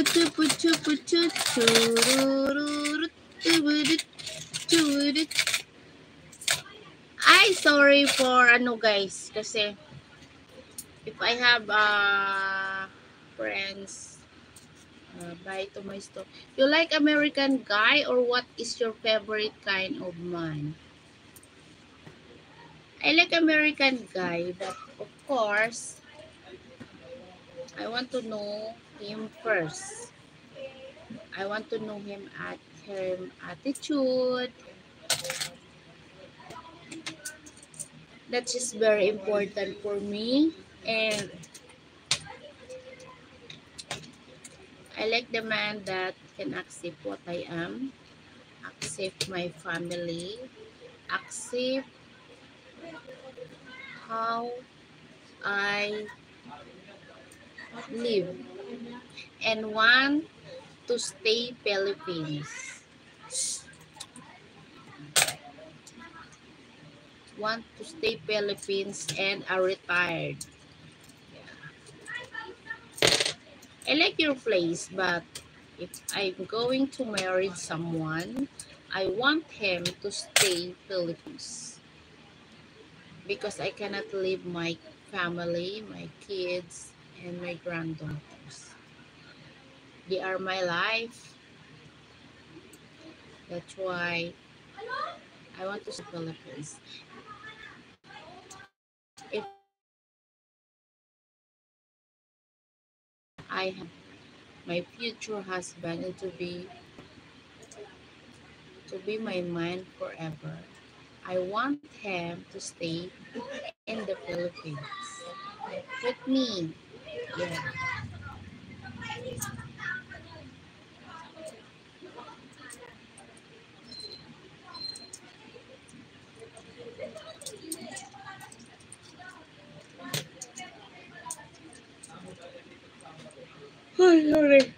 Ay, sorry for ano guys, kasi if I have friends buy to my store. You like American guy or what is your favorite kind of man? I like American guy, but of course, I want to know him first. I want to know him at him attitude. That is very important for me. And I like the man that can accept what I am, accept my family, accept how I live, and want to stay Philippines. Want to stay Philippines and are retired. I like your place, but if I'm going to marry someone, I want him to stay Philippines because I cannot leave my family, my kids, and my granddaughters. They are my life. That's why I want to stay Philippines. If I have my future husband to be my man forever, I want him to stay in the Philippines with me. Yeah. Ay, sorry.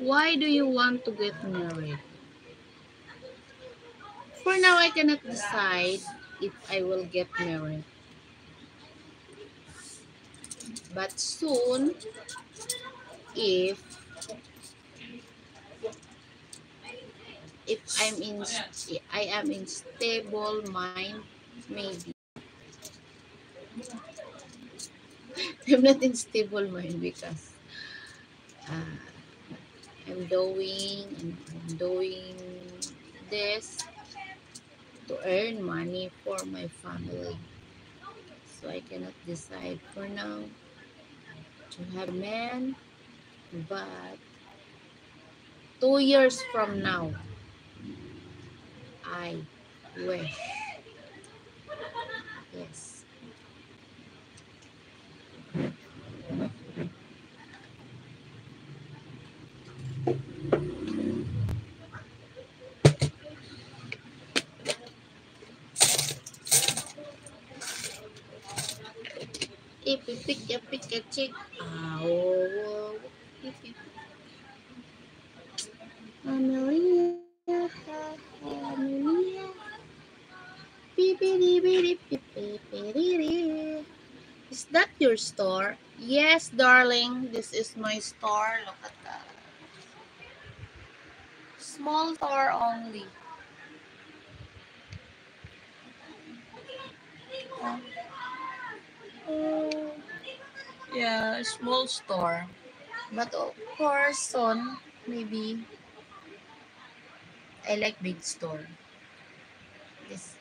Why do you want to get married? For now, I cannot decide if I will get married. But soon, if I am in stable mind, maybe. I'm not in stable mind because uh, I'm doing this to earn money for my family. So I cannot decide for now to have a man, but 2 years from now, I wish. Yes. If you pick a chick, oh, Amelia, Amelia, is that your store? Yes, darling, this is my store. Look at that. Small store only. Oh, yeah, small store. But of course, soon, maybe I like big store. Yes,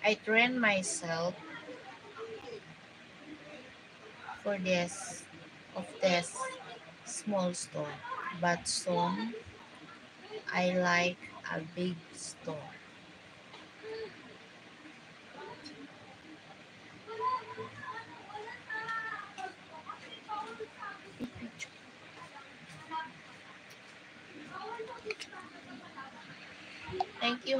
I train myself for this small store. But soon, I like a big store. Thank you.